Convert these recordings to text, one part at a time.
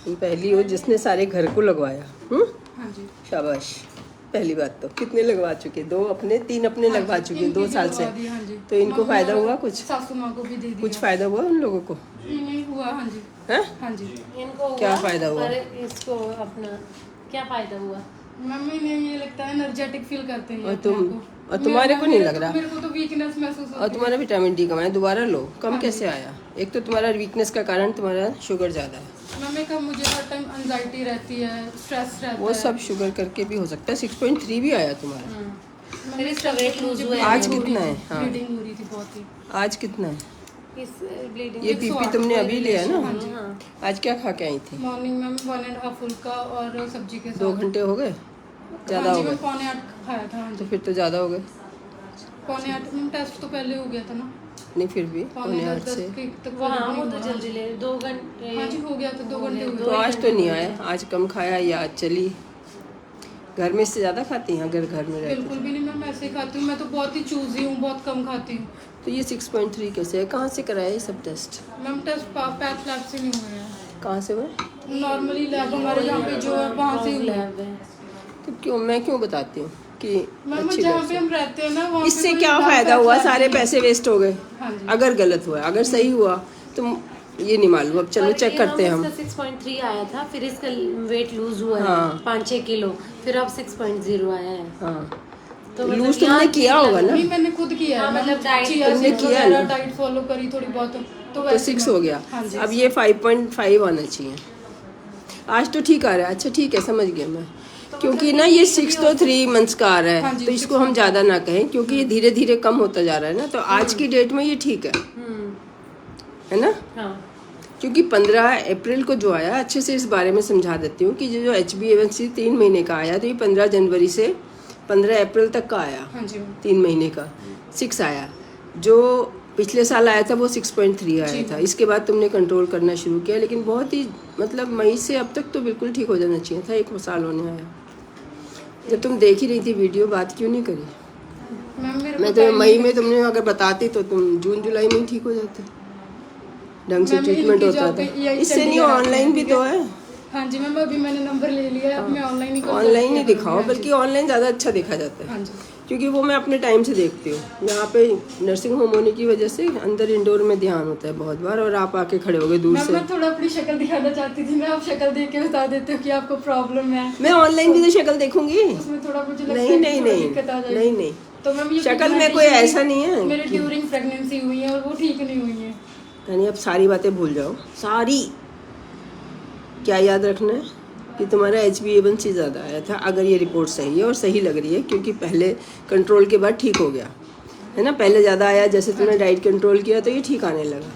तुम पहली हो जिसने सारे घर को लगवाया। हाँ जी। शाबाश। पहली बात तो कितने लगवा चुके? 2 अपने 3 अपने हाँ लगवा जी, चुके इनकी 2 भी साल लगवा से। दी, हाँ जी। तो इनको मम्मी फायदा और हुआ कुछ? सासू माँ को भी दे दिया। कुछ फायदा हुआ उन लोगों को? नहीं हुआ। हाँ जी। हैं? हाँ जी। इनको हुआ, क्या फायदा हुआ? पर इसको अपना क्या फायदा हुआ? मम्मी ने ये लगता है एनर्जेटिक फील करते हैं और अपने तुम? आप को। और तुम्हारे को नहीं लग रहा? मेरे को तो वीकनेस महसूस और होती है। तुम्हारा विटामिन डी कम है, दोबारा लो। कम हाँ कैसे आया? एक तो तुम्हारा वीकनेस का कारण तुम्हारा शुगर ज़्यादा है। मम्मी का मुझे हर टाइम एंजाइटी रहती है, स्ट्रेस रहता है। वो सब शुगर करके भी हो सकता है। 6.3 भी आया तुम्हारा। फिर इसका वेट लूज हुआ है। आज कितना है? हाँ। ब्लीडिंग हो रही थी बहुत ही। आज कितना है? इस ब्लीडिंग ये बीपी तुमने अभी लिया है ना? हाँ। आज क्या खा के आई थी? मॉर्निंग में 1.5 फुल्का और सब्जी के साथ। 2 घंटे हो गए? ज़्यादा हाँ हो जी, गए? मैं 7:45 खाया था। हाँ तो जी, फिर तो ज़्यादा हो गए। 7:45 में टेस्ट तो पहले हो गया था ना। नहीं फिर भी 7:45 8 से। तक वो हाँ, नहीं वो तो हुआ। जल्दी ले 2 घंटे। हाँ जी, हो गया था 2 घंटे हो तो गए। आज तो नहीं आया। आज कम खाया या आज चली? घर में इससे ज़्यादा खाती हैं अगर घर में रहती? बिल्कुल भी नहीं, मैं ऐसे ही खाती हूँ। मैं तो बहुत ही चूजी हूँ, बहुत कम खाती हूँ। तो ये 6.3 कैसे है? कहाँ से कराया ये सब test? Ma'am test path lab से नहीं हुए हैं। कहाँ से हुए? नॉर्मली लैब हमारे यहाँ पे जो है वहाँ से ही हुए हैं। लैब है। तो मैं क्यों बताती हूँ कि मैम अच्छी जहाँ लैब पे से। हम रहते हैं ना, वहाँ पे इससे कोई क्या लैब फ़ायदा पैथ हुआ? लैब सारे नहीं है। पैसे वेस्ट हो गए। हाँ जी। अगर गलत हुआ, अगर सही हुआ तो ये नहीं मालूम। अब चलो पर चेक ये करते हैं हम। इसका 6.3 आया था, फिर इसका वेट लूज हुआ है हाँ। 5-6 किलो, फिर अब 6.0 आया है। हाँ तो लूज मतलब तुमने यहाँ किया होगा ना? नहीं, मैंने खुद किया है। हाँ, मतलब मैंने डाइट चिया तुमने सीड्स किया है वगैरह ना? डाइट फॉलो करी थोड़ी बहुत। तो तो वैसे 6 मैं- हो गया। हाँ जी। अब ये 5.5 आना चाहिए। आज तो ठीक आ रहा है। अच्छा ठीक है, समझ गया मैं। क्योंकि ना ये 6 तो 3 मंथ्स का आ रहा हाँ है, जी, तो इसको हम ज़्यादा ना कहें क्योंकि ये धीरे धीरे कम होता जा रहा है ना। तो आज की डेट में ये ठीक है है ना? हाँ। क्योंकि 15 अप्रैल को जो आया, अच्छे से इस बारे में समझा देती हूँ कि जो HbA1c 3 महीने का आया, तो ये 15 जनवरी से 15 अप्रैल तक का आया। हाँ जी। 3 महीने का 6 आया। जो पिछले साल आया था वो 6.3 आया था। इसके बाद तुमने कंट्रोल करना शुरू किया, लेकिन बहुत ही मतलब मई से अब तक तो बिल्कुल ठीक हो जाना चाहिए था। 1 साल होने आया। जब तुम देख ही रही थी वीडियो, बात क्यों नहीं करी? मैम मेरे मैं को तो time मई नहीं- में तुमने अगर बताती तो तुम जून जुलाई में ही ठीक हो जाते। ढंग से मैम, ट्रीटमेंट इनकी होता जॉब पे था। यही इससे नहीं, चंडीगढ़ ऑनलाइन भी ठीक है। तो है। हाँ जी मैम, अभी मैंने नंबर ले लिया है। अब मैं ऑनलाइन ही ऑनलाइन ही दिखाओ, बल्कि ऑनलाइन ज़्यादा अच्छा देखा जाता है। हाँ जी। क्योंकि वो मैं अपने टाइम से देखती हूँ। यहाँ पे नर्सिंग होम होने की वजह से अंदर इंडोर में ध्यान होता है बहुत बार, और आप आके खड़े हो गए दूर मैम से। मैं थोड़ा अपनी शक्ल दिखाना चाहती थी। मैं आप शक्ल देख के बता देती हूँ कि आपको प्रॉब्लम है। मैं ऑनलाइन भी तो शक्ल देखूंगी। उसमें थोड़ा मुझे लगता नहीं है कि नहीं थोड़ा नहीं दिक्कत आ जाएगी। नहीं नहीं, तो मैम ये शक्ल में कोई pigmentation ऐसा नहीं है मेरे ड्यूरिंग प्रेगनेंसी हुई है और वो ठीक नहीं हुई है। यानी अब सारी बातें भूल जाओ, सारी। क्या याद रखना है कि तुम्हारा HbA1c ज़्यादा आया था, अगर ये रिपोर्ट सही है, और सही लग रही है क्योंकि पहले कंट्रोल के बाद ठीक हो गया है ना। पहले ज़्यादा आया, जैसे तुमने डाइट कंट्रोल किया तो ये ठीक आने लगा,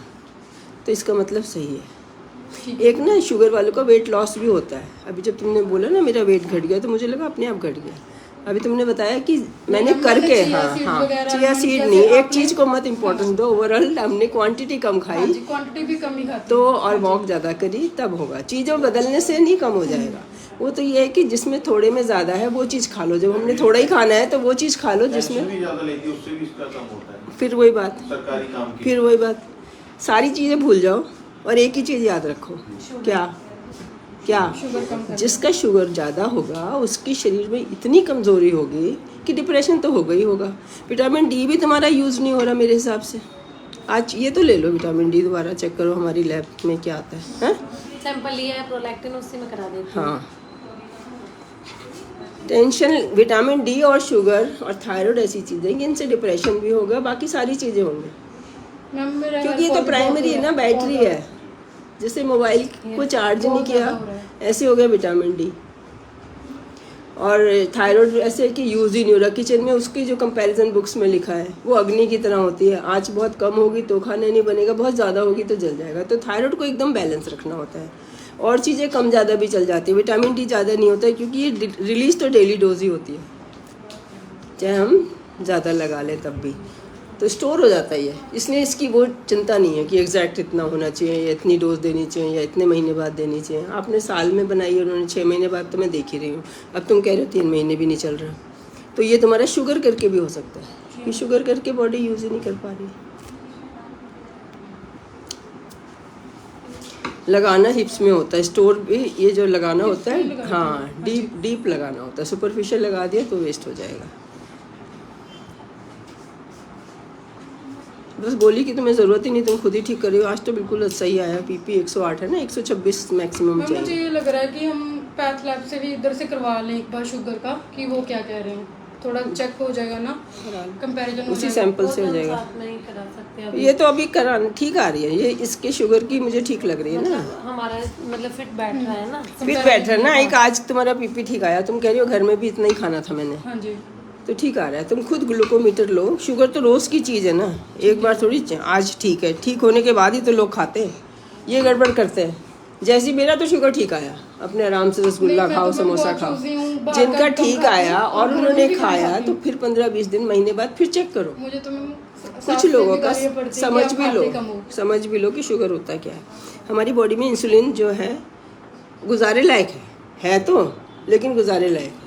तो इसका मतलब सही है। एक ना शुगर वालों का वेट लॉस भी होता है। अभी जब तुमने बोला ना मेरा वेट घट गया, तो मुझे लगा अपने आप घट गया। अभी तुमने बताया कि मैंने करके, हाँ हाँ, चिया सीड नहीं, एक चीज़ को मत इम्पोर्टेंस दो। ओवरऑल हमने क्वांटिटी कम हाँ खाई जी, क्वांटिटी भी कम ही खाती तो, और वॉक ज़्यादा करी तब होगा। चीज़ों बदलने से नहीं कम हो जाएगा। वो तो ये है कि जिसमें थोड़े में ज़्यादा है वो चीज़ खा लो। जब हमने थोड़ा ही खाना है तो वो चीज़ खा लो जिसमें, भी ज्यादा लेती है, उससे भी इसका कम होता है। फिर वही बात, सरकारी काम की फिर वही बात। सारी चीज़ें भूल जाओ और एक ही चीज़ याद रखो। क्या क्या? शुगर कम कर। जिसका शुगर ज़्यादा होगा उसकी शरीर में इतनी कमज़ोरी होगी कि डिप्रेशन तो होगा ही होगा। विटामिन डी भी तुम्हारा यूज़ नहीं हो रहा मेरे हिसाब से। आज ये तो ले लो विटामिन डी, दोबारा चेक करो हमारी लैब में क्या आता है। सैंपल लिया है, प्रोलैक्टिन उसी में करा देती हूँ। हाँ, टेंशन, विटामिन डी और शुगर और थायराइड ऐसी चीज़ें कि इनसे डिप्रेशन भी होगा, बाकी सारी चीज़ें होंगी। मैम मेरा क्योंकि ये तो प्राइमरी है ना, बैटरी है। जैसे मोबाइल को चार्ज नहीं किया, ऐसे हो गया विटामिन डी। और थायराइड ऐसे है कि यूज़ ही नहीं हो रहा। किचन में उसकी जो कंपैरिजन बुक्स में लिखा है वो अग्नि की तरह होती है। आँच बहुत कम होगी तो खाना नहीं बनेगा, बहुत ज़्यादा होगी तो जल जाएगा। तो थायराइड को एकदम बैलेंस रखना होता है। और चीज़ें कम ज़्यादा भी चल जाती है, विटामिन डी ज़्यादा नहीं होता है क्योंकि ये रिलीज़ तो डेली डोज ही होती है, चाहे हम ज़्यादा लगा लें तब भी तो स्टोर हो जाता है ये। इसलिए इसकी वो चिंता नहीं है कि एग्जैक्ट इतना होना चाहिए या इतनी डोज देनी चाहिए या इतने महीने बाद देनी चाहिए। आपने साल में बनाई है, उन्होंने 6 महीने बाद तो मैं देख ही रही हूँ। अब तुम कह रहे हो 3 महीने भी नहीं चल रहा, तो ये तुम्हारा शुगर करके भी हो सकता है कि शुगर करके बॉडी यूज़ ही नहीं कर पा रही। लगाना हिप्स में होता है, स्टोर भी ये जो लगाना होता है, हाँ डीप लगाना होता है। सुपरफिशियल लगा दिया तो वेस्ट हो जाएगा। बस बोली कि तुम्हें ज़रूरत ही नहीं, तुम खुद ही ठीक कर रही हो। आज तो बिल्कुल सही आया, पीपी 108 है ना, 126 मैक्सिमम मैम मुझे चाहिए। ये लग रहा है कि हम पैथ लैब से भी इधर से करवा लें एक बार शुगर का, कि वो क्या कह रहे हैं, थोड़ा चेक हो जाएगा ना, कंपैरिजन उसी सैंपल से हो जाएगा। साथ में ही करा सकते हैं अभी। ये तो अभी करा ठीक आ रही है, ये इसके शुगर की मुझे ठीक लग रही है ना, हमारा मतलब फिट बैठ रहा है ना। फिर बैठ रहा है ना। एक आज तुम्हारा पीपी ठीक आया, तुम कह रही हो घर में भी इतना ही खाना था मैंने, हाँ जी, तो ठीक आ रहा है। तुम खुद ग्लूकोमीटर लो, शुगर तो रोज़ की चीज़ है ना, एक बार थोड़ी आज ठीक है, ठीक होने के बाद ही तो लोग खाते हैं, ये गड़बड़ करते हैं। जैसे मेरा तो शुगर ठीक आया, अपने आराम से रसगुल्ला नहीं, मैं खाओ, तो समोसा बहुत खाओ। choosy हूँ, बाहर जिनका का कम ठीक खाती आया हूँ, और घर में उन्होंने भी कम खाया खाती तो हूँ। फिर 15-20 दिन महीने बाद फिर चेक करो। मुझे तो मैम कुछ लोगों का समझ भी लो कि शुगर होता क्या है। हमारी बॉडी में इंसुलिन जो है गुजारे लायक है तो, लेकिन गुजारे लायक है।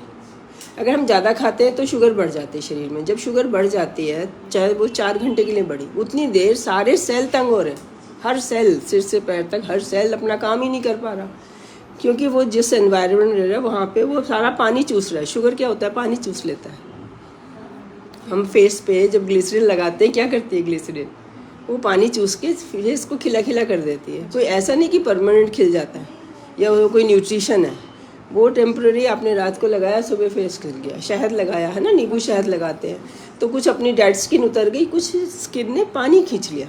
अगर हम ज़्यादा खाते हैं तो शुगर बढ़ जाती है शरीर में। जब शुगर बढ़ जाती है, चाहे वो 4 घंटे के लिए बढ़ी, उतनी देर सारे सेल तंग हो रहे हैं। हर सेल, सिर से पैर तक हर सेल अपना काम ही नहीं कर पा रहा, क्योंकि वो जिस एनवायरनमेंट में रह रहा है वहाँ पे वो सारा पानी चूस रहा है। शुगर क्या होता है, पानी चूस लेता है। हम फेस पे जब ग्लिसरीन लगाते हैं, क्या करती है ग्लिसरीन, वो पानी चूस के फेस को खिला खिला कर देती है। कोई ऐसा नहीं कि परमानेंट खिल जाता है या वो कोई न्यूट्रिशन है, वो टेम्पररी। आपने रात को लगाया, सुबह फेस खिल गया। शहद लगाया है ना, नींबू शहद लगाते हैं, तो कुछ अपनी डेड स्किन उतर गई, कुछ स्किन ने पानी खींच लिया।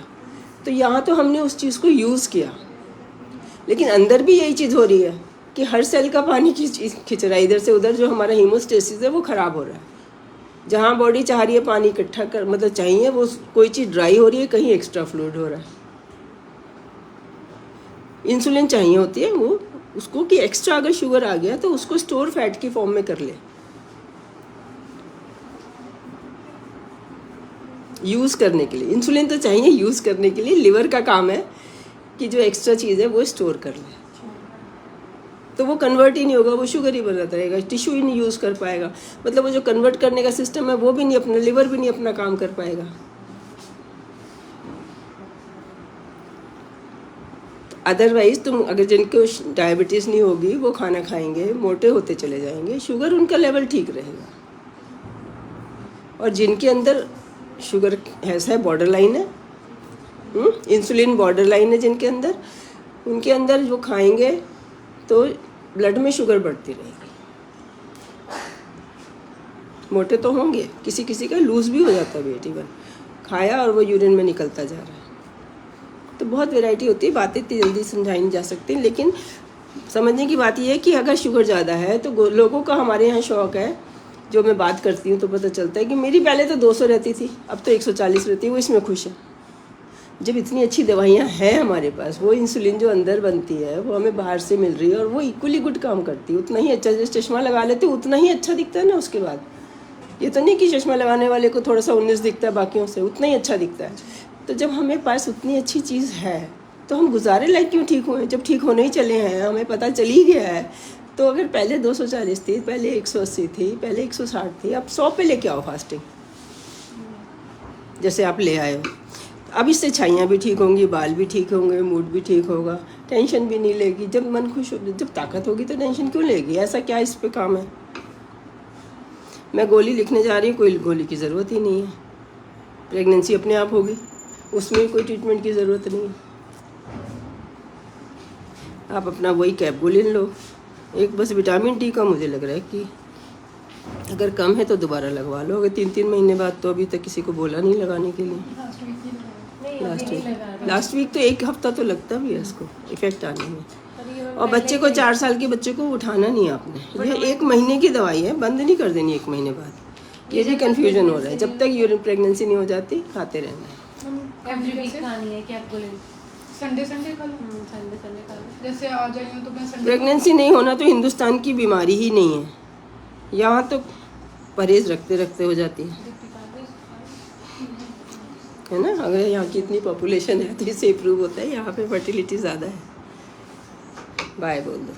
तो यहाँ तो हमने उस चीज़ को यूज़ किया, लेकिन अंदर भी यही चीज़ हो रही है कि हर सेल का पानी खींच रहा है इधर से उधर। जो हमारा हीमोस्टेसिस है वो ख़राब हो रहा है। जहाँ बॉडी चाह रही है पानी इकट्ठा कर, मतलब चाहिए, वो कोई चीज़ ड्राई हो रही है, कहीं एक्स्ट्रा फ्लूइड हो रहा है। इंसुलिन चाहिए होती है वो उसको कि एक्स्ट्रा अगर शुगर आ गया तो उसको स्टोर फैट की फॉर्म में कर ले, यूज़ करने के लिए। इंसुलिन तो चाहिए यूज़ करने के लिए, लिवर का काम है कि जो एक्स्ट्रा चीज़ है वो स्टोर कर ले। तो वो कन्वर्ट ही नहीं होगा, वो शुगर ही बनता रहेगा, टिश्यू ही नहीं यूज़ कर पाएगा। मतलब वो जो कन्वर्ट करने का सिस्टम है वो भी नहीं, अपना लिवर भी नहीं अपना काम कर पाएगा। अदरवाइज तुम अगर जिनको डायबिटीज़ नहीं होगी वो खाना खाएंगे, मोटे होते चले जाएंगे, शुगर उनका लेवल ठीक रहेगा। और जिनके अंदर शुगर ऐसा है, बॉर्डर लाइन है, इंसुलिन बॉर्डर लाइन है जिनके अंदर, उनके अंदर जो खाएंगे तो ब्लड में शुगर बढ़ती रहेगी, मोटे तो होंगे। किसी किसी का लूज भी हो जाता है वेट, इवन खाया और वो यूरिन में निकलता जा रहा है। तो बहुत वैरायटी होती है, बातें इतनी जल्दी समझाई नहीं जा सकती। लेकिन समझने की बात यह है कि अगर शुगर ज़्यादा है तो लोगों का, हमारे यहाँ शौक है, जो मैं बात करती हूँ तो पता चलता है कि मेरी पहले तो 200 रहती थी, अब तो 140 रहती है, वो इसमें खुश है। जब इतनी अच्छी दवाइयाँ हैं हमारे पास, वो इंसुलिन जो अंदर बनती है वो हमें बाहर से मिल रही है और वो इक्वली गुड काम करती है, उतना ही अच्छा। जैसे चश्मा लगा लेते उतना ही अच्छा दिखता है ना उसके बाद। ये तो नहीं कि चश्मा लगाने वाले को थोड़ा सा 19 दिखता है बाकियों से, उतना ही अच्छा दिखता है। तो जब हमें पास उतनी अच्छी चीज़ है तो हम गुजारे लायक क्यों ठीक हुए? जब ठीक होने ही चले हैं, हमें पता चल ही गया है। तो अगर पहले 240 थी, पहले 180 थी, पहले 160 थी, अब 100 पे लेके आओ फास्टिंग, जैसे आप ले आए हो। अब इससे छाइयाँ भी ठीक होंगी, बाल भी ठीक होंगे, मूड भी ठीक होगा, टेंशन भी नहीं लेगी। जब मन खुश हो, जब ताकत होगी तो टेंशन क्यों लेगी? ऐसा क्या इस पे काम है? मैं गोली लिखने जा रही हूँ, कोई गोली की ज़रूरत ही नहीं है। प्रेगनेंसी अपने आप होगी, उसमें कोई ट्रीटमेंट की ज़रूरत नहीं है। आप अपना वही कैप्सूल लो। एक बस विटामिन डी का मुझे लग रहा है कि अगर कम है तो दोबारा लगवा लो। अगर 3-3 महीने बाद, तो अभी तक किसी को बोला नहीं लगाने के लिए। लास्ट वीक तो 1 हफ्ता तो लगता भी है इसको इफेक्ट आने में। और बच्चे को 4 साल के बच्चे को उठाना नहीं है आपने। ये 1 महीने की दवाई है, बंद नहीं कर देनी 1 महीने बाद। ये भी कन्फ्यूजन हो रहा है। जब तक यूरिन प्रेगनेंसी नहीं हो जाती खाते रहना है। एवरी वीक खानी है, क्या बोले? संडे खा लो, संडे खा लो। जैसे आ जाइए तो मैं संडे। प्रेगनेंसी नहीं होना तो हिंदुस्तान की बीमारी ही नहीं है, यहाँ तो परहेज रखते रखते हो जाती है ना। अगर यहाँ की इतनी पॉपुलेशन है तो इससे इम्प्रूव होता है। यहाँ पे फर्टिलिटी ज़्यादा है। बाय बोल दो।